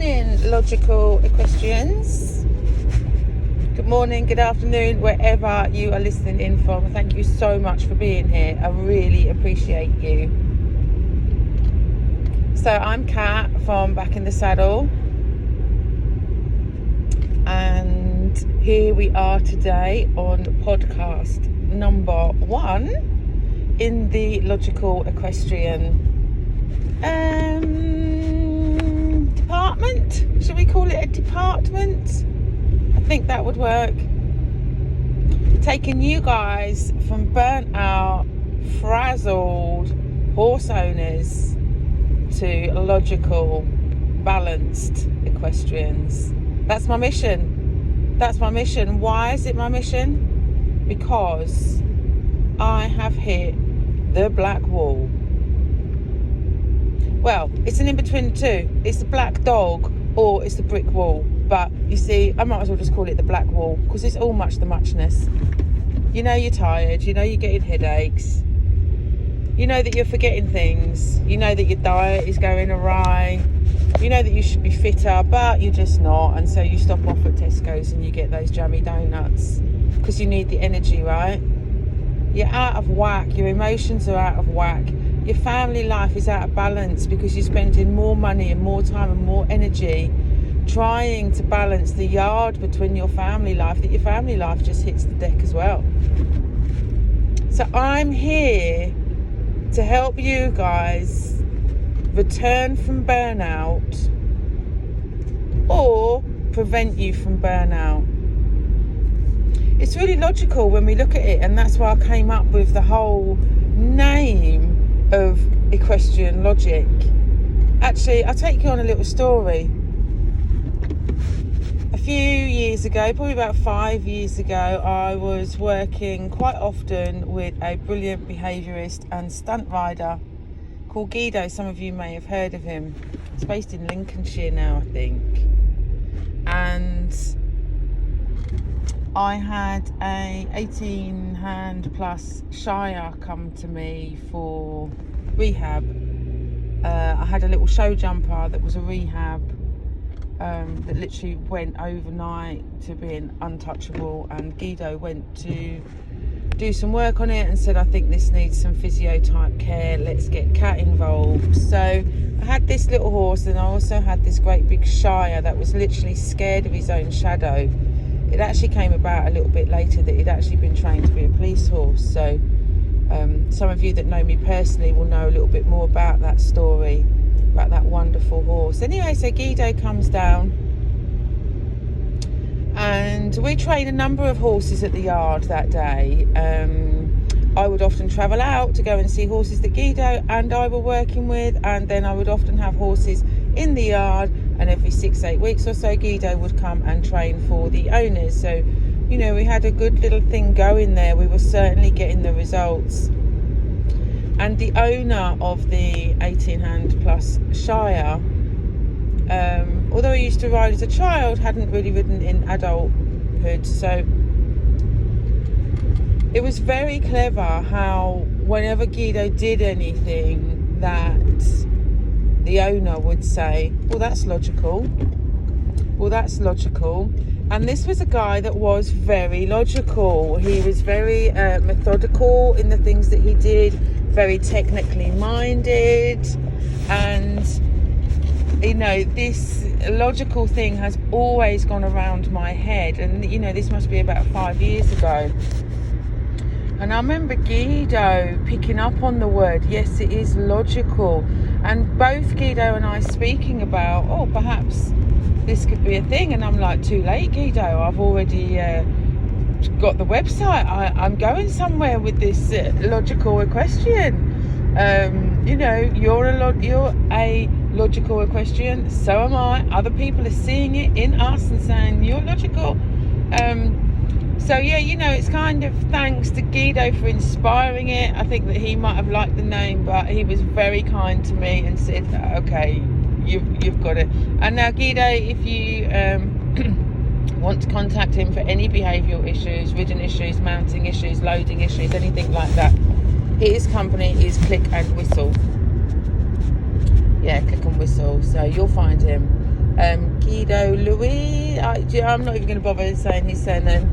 morning, logical equestrians. Good morning, good afternoon, wherever you are listening in from. Thank you so much for being here. I really appreciate you. So I'm Kat from Back in the Saddle, and here we are today on podcast number 1 in the logical equestrian department. Should we call it a department? I think that would work. Taking you guys from burnt out, frazzled horse owners to logical, balanced equestrians. That's my mission. That's my mission. Why is it my mission? Because I have hit the black wall. Well, it's an in-between the two. It's the black dog or it's the brick wall. But you see, I might as well just call it the black wall because it's all much the muchness. You know you're tired. You know you're getting headaches. You know that you're forgetting things. You know that your diet is going awry. You know that you should be fitter, but you're just not. And so you stop off at Tesco's and you get those jammy donuts because you need the energy, right? You're out of whack. Your emotions are out of whack. Your family life is out of balance because you're spending more money and more time and more energy trying to balance the yard between your family life, that your family life just hits the deck as well. So I'm here to help you guys return from burnout or prevent you from burnout. It's really logical when we look at it, and that's why I came up with the whole name of Equestrian Logic. Actually, I'll take you on a little story. A few years ago, probably about 5 years ago, I was working quite often with a brilliant behaviourist and stunt rider called Guido. Some of you may have heard of him. He's based in Lincolnshire now, I think. And I had a 18-hand plus shire come to me for rehab. I had a little show jumper that was a rehab that literally went overnight to being untouchable, and Guido went to do some work on it and said, I think this needs some physio type care, let's get Kat involved. So I had this little horse, and I also had this great big shire that was literally scared of his own shadow. It actually came about a little bit later that he'd actually been trained to be a police horse. So some of you that know me personally will know a little bit more about that story, about that wonderful horse. Anyway, so Guido comes down and we train a number of horses at the yard that day. I would often travel out to go and see horses that Guido and I were working with, and then I would often have horses in the yard, and every 6-8 weeks or so Guido would come and train for the owners. So, you know, we had a good little thing going there. We were certainly getting the results. And the owner of the 18-hand plus shire, although he used to ride as a child, hadn't really ridden in adulthood. So it was very clever how whenever Guido did anything, that the owner would say, well, that's logical. Well, that's logical. And this was a guy that was very logical. He was very methodical in the things that he did, very technically minded. And, you know, this logical thing has always gone around my head. And, you know, this must be about 5 years ago. And I remember Guido picking up on the word, yes, it is logical. And both Guido and I speaking about, oh, perhaps this could be a thing. And I'm like, too late, Guido. I've already got the website. I'm going somewhere with this logical equestrian. You know, you're a logical equestrian. So am I. Other people are seeing it in us and saying, you're logical. So yeah, you know, it's kind of thanks to Guido for inspiring it. I think that he might have liked the name, but he was very kind to me and said, okay, you've got it. And now Guido, if you want to contact him for any behavioural issues, ridden issues, mounting issues, loading issues, anything like that, his company is Click and Whistle. Yeah, Click and Whistle. So you'll find him. Guido Louis, I'm not even going to bother saying his surname.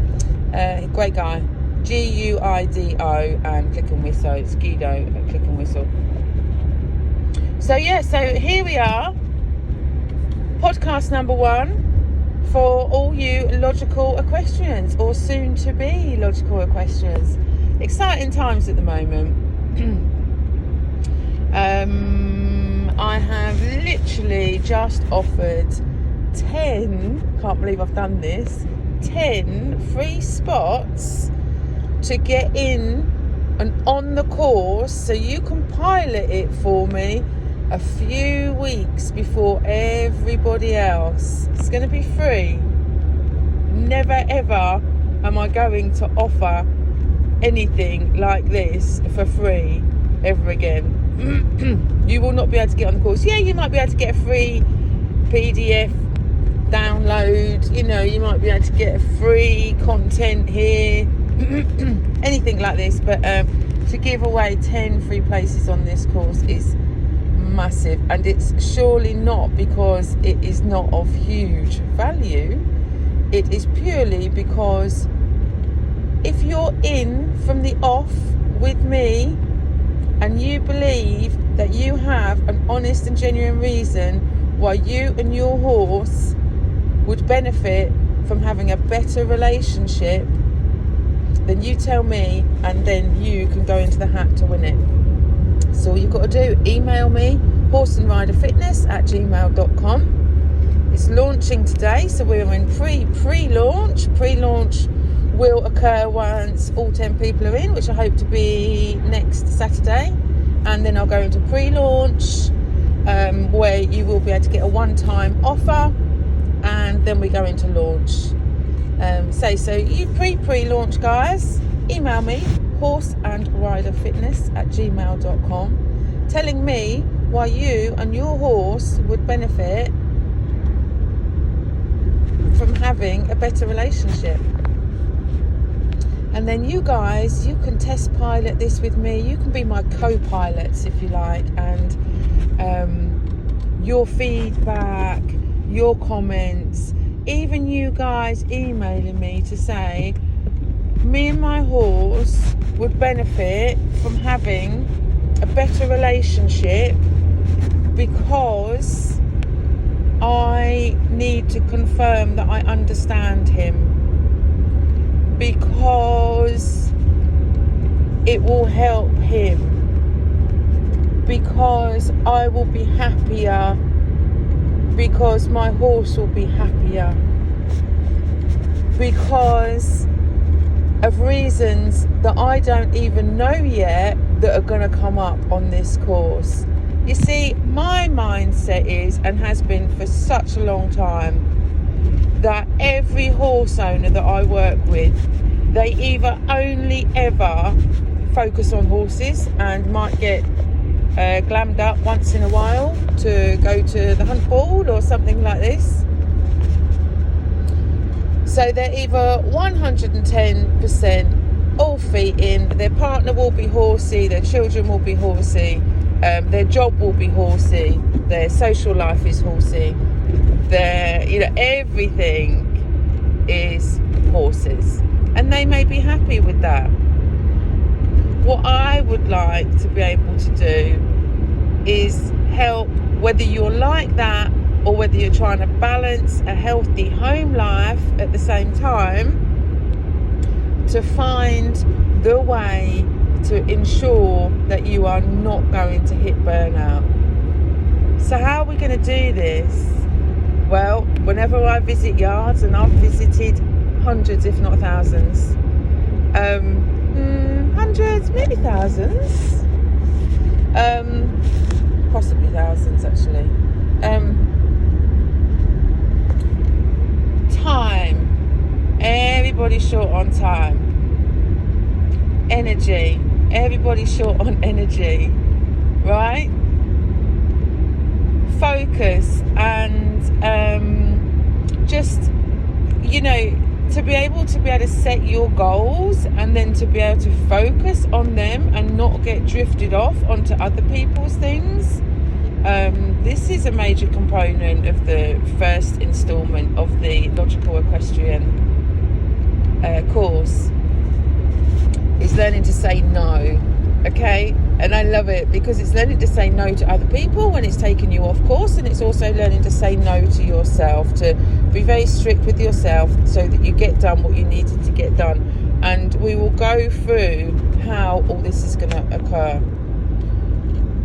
Great guy. Guido and Click and Whistle. It's Guido at Click and Whistle. So yeah, so here we are, podcast number 1 for all you logical equestrians, or soon to be logical equestrians. Exciting times at the moment. I have literally just offered 10, can't believe I've done this, 10 free spots to get in and on the course, so you can pilot it for me a few weeks before everybody else. It's going to be free. Never ever am I going to offer anything like this for free ever again. You will not be able to get on the course. Yeah, you might be able to get a free PDF download, you might be able to get a free content here, anything like this, but to give away 10 free places on this course is massive, and it's surely not because it is not of huge value. It is purely because if you're in from the off with me and you believe that you have an honest and genuine reason why you and your horse would benefit from having a better relationship, then you tell me, and then you can go into the hat to win it. So all you've got to do, email me, horseandriderfitness@gmail.com. It's launching today, so we're in pre-launch. Pre-launch will occur once all 10 people are in, which I hope to be next Saturday, and then I'll go into pre-launch, where you will be able to get a one-time offer, and then we go into launch. So you pre-launch guys, email me horseandriderfitness@gmail.com, telling me why you and your horse would benefit from having a better relationship. And then you guys, you can test pilot this with me. You can be my co-pilots if you like, and your feedback, your comments, even you guys emailing me to say me and my horse would benefit from having a better relationship because I need to confirm that I understand him, because it will help him, because I will be happier, because my horse will be happier, because of reasons that I don't even know yet that are going to come up on this course. You see, my mindset is, and has been for such a long time, that every horse owner that I work with, they either only ever focus on horses and might get glammed up once in a while to go to the hunt ball or something like this. So they're either 110% all feet in, their partner will be horsey, their children will be horsey, their job will be horsey, their social life is horsey, their, everything is horses, and they may be happy with that. What I would like to be able to do is help, whether you're like that or whether you're trying to balance a healthy home life at the same time, to find the way to ensure that you are not going to hit burnout. So how are we going to do this? Well, whenever I visit yards, and I've visited hundreds if not thousands, hundreds, maybe thousands, possibly thousands actually, time, everybody's short on time. Energy, everybody's short on energy, right? Focus, and just, to be able to set your goals, and then to be able to focus on them and not get drifted off onto other people's things, This is a major component of the first instalment of the Logical Equestrian course, is learning to say no. Okay, and I love it because it's learning to say no to other people when it's taking you off course, and it's also learning to say no to yourself, to be very strict with yourself so that you get done what you needed to get done. And we will go through how all this is going to occur.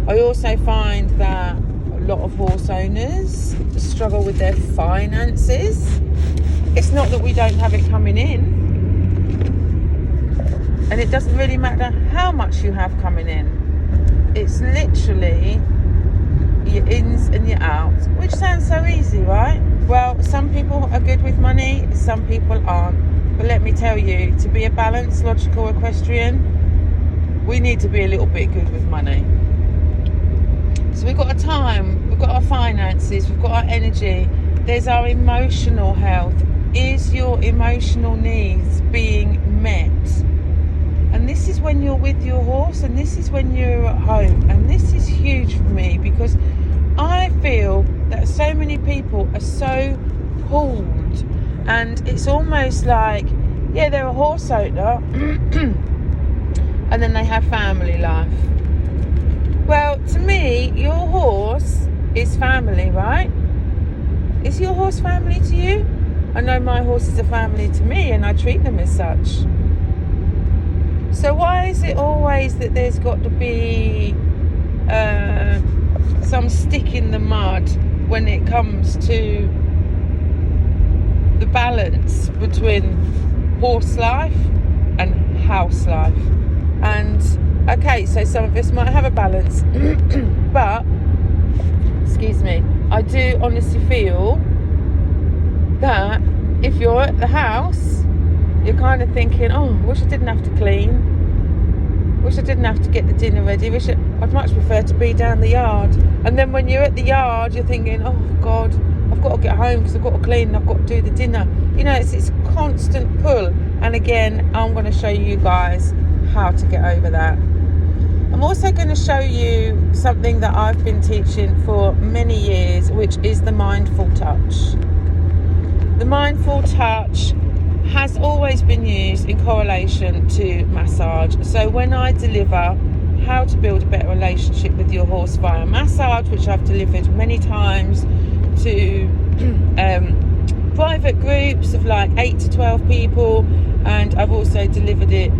I also find that a lot of horse owners struggle with their finances. It's not that we don't have it coming in, and it doesn't really matter how much you have coming in. It's literally your ins and your outs, which sounds so easy, right? Well, some people are good with money, some people aren't. But let me tell you, to be a balanced, logical equestrian, we need to be a little bit good with money. So we've got our time, we've got our finances, we've got our energy. There's our emotional health. Is your emotional needs being met? And this is when you're with your horse, and this is when you're at home. And this is huge for me, because I feel that so many people are so pulled, and it's almost like, yeah, they're a horse owner and then they have family life. Well, to me, your horse is family, right? Is your horse family to you? I know my horse is a family to me, and I treat them as such. So why is it always that there's got to be some stick in the mud when it comes to the balance between horse life and house life? And okay, so some of us might have a balance, but excuse me, I do honestly feel that if you're at the house, you're kind of thinking, oh, I wish I didn't have to clean, wish I didn't have to get the dinner ready, I'd much prefer to be down the yard. And then when you're at the yard, you're thinking, oh God, I've got to get home because I've got to clean and I've got to do the dinner. You know, it's constant pull. And again, I'm going to show you guys how to get over that. I'm also going to show you something that I've been teaching for many years, which is the mindful touch. The mindful touch has always been used in correlation to massage. So when I deliver how to build a better relationship with your horse via massage, which I've delivered many times to private groups of like 8 to 12 people, and I've also delivered it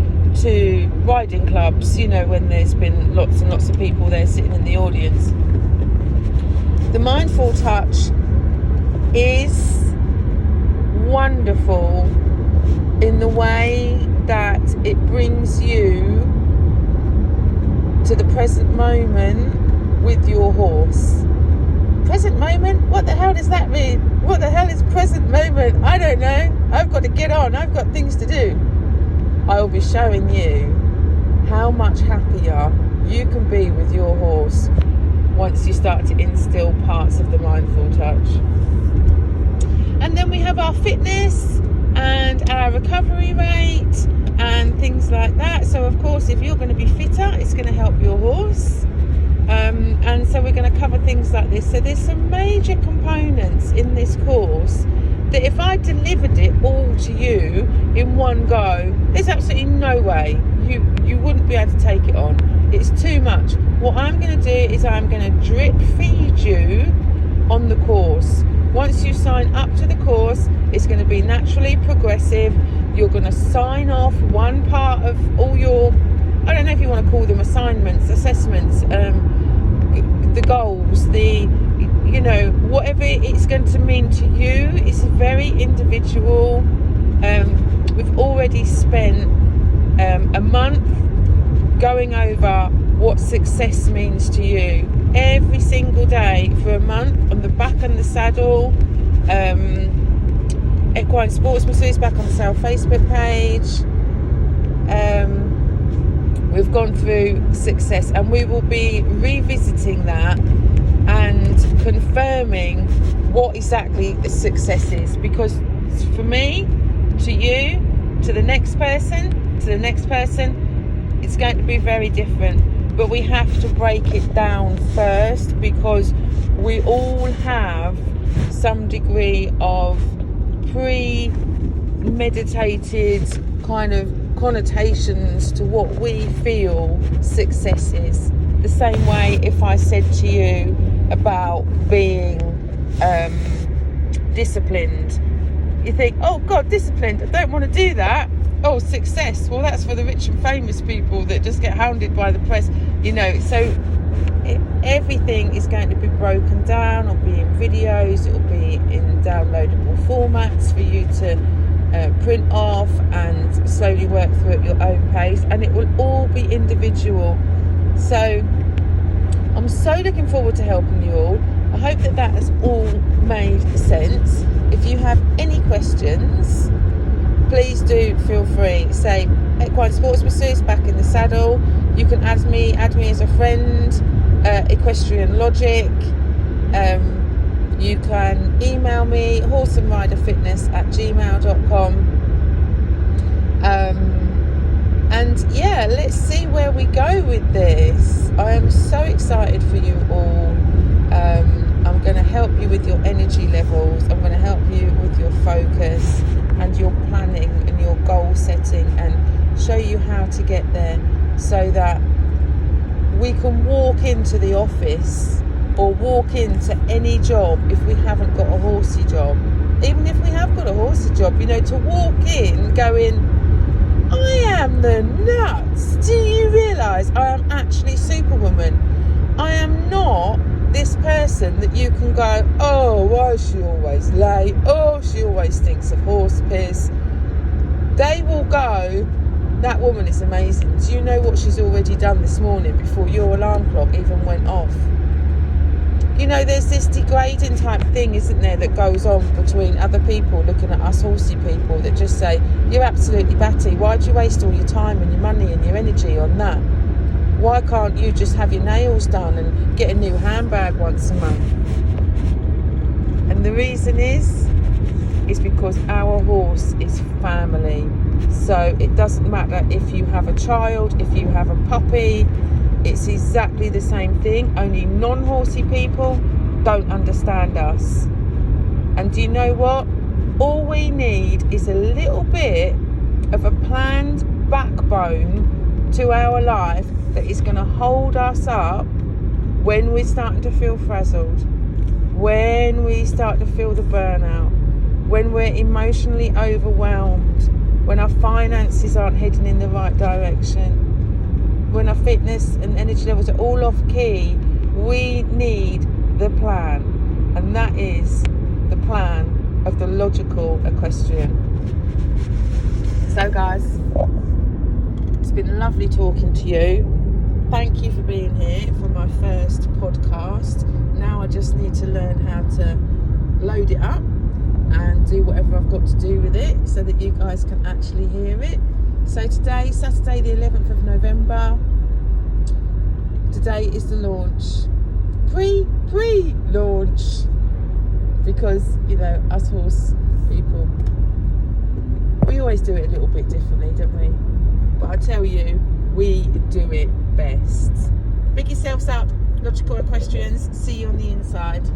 to riding clubs, you know, when there's been lots and lots of people there sitting in the audience. The mindful touch is wonderful in the way that it brings you to the present moment with your horse. Present moment? What the hell does that mean? What the hell is present moment? I don't know. I've got to get on. I've got things to do. I will be showing you how much happier you can be with your horse once you start to instill parts of the mindful touch. And then we have our fitness and our recovery rate and things like that. So of course, if you're going to be fitter, it's going to help your horse. And so we're going to cover things like this. So there's some major components in this course that if I delivered it all to you in one go, there's absolutely no way you wouldn't be able to take it on. It's too much. What I'm going to do is I'm going to drip feed you on the course. Once you sign up to the course, it's going to be naturally progressive. You're going to sign off one part of all your, I don't know if you want to call them assignments, assessments, the goals, you know, whatever it's going to mean to you. It's very individual. We've already spent a month going over what success means to you every single day for a month, on the back and the saddle. Equine Sports Masseuse back on the Sale Facebook page. We've gone through success, and we will be revisiting that and confirming what exactly the success is, because for me, to you, to the next person, it's going to be very different. but we have to break it down first, because we all have some degree of premeditated kind of connotations to what we feel success is. The same way if I said to you about being disciplined, you think, oh God, disciplined, I don't want to do that. Oh, success, well, that's for the rich and famous people that just get hounded by the press, you know. So everything is going to be broken down. It'll be in videos, it'll be in downloadable formats for you to print off and slowly work through at your own pace, and it will all be individual. So I'm so looking forward to helping you all. I hope that that has all made sense. If you have any questions, please do feel free. Say Equine Sports Masseuse, back in the saddle. You can add me as a friend. Equestrian Logic. You can email me horseandriderfitness@gmail.com. And yeah, let's see where we go with this. I am so excited for you all. I'm going to help you with your energy levels. I'm going to help you with your focus and your planning and your goal setting, and show you how to get there, so that we can walk into the office or walk into any job if we haven't got a horsey job. Even if we have got a horsey job, you know, to walk in going, I am the nuts. Do you realise I am actually Superwoman? I am not this person that you can go, oh, why is she always late? Oh, she always stinks of horse piss. They will go, that woman is amazing. Do you know what she's already done this morning before your alarm clock even went off? You know, there's this degrading type thing, isn't there, that goes on between other people looking at us horsey people that just say, you're absolutely batty. Why do you waste all your time and your money and your energy on that? Why can't you just have your nails done and get a new handbag once a month? And the reason is because our horse is family. So it doesn't matter if you have a child, if you have a puppy, it's exactly the same thing, only non-horsey people don't understand us. And do you know what? All we need is a little bit of a planned backbone to our life that is going to hold us up when we're starting to feel frazzled, when we start to feel the burnout, when we're emotionally overwhelmed, when our finances aren't heading in the right direction, when our fitness and energy levels are all off key. We need the plan, and that is the plan of the logical equestrian. So guys, it's been lovely talking to you. Thank you for being here for my first podcast. Now I just need to learn how to load it up and do whatever I've got to do with it so that you guys can actually hear it. So today, Saturday the 11th of November, today is the launch. Pre-launch, because, you know, us horse people, we always do it a little bit differently, don't we? But I tell you, we do it best. Pick yourselves up, logical equestrians. See you on the inside.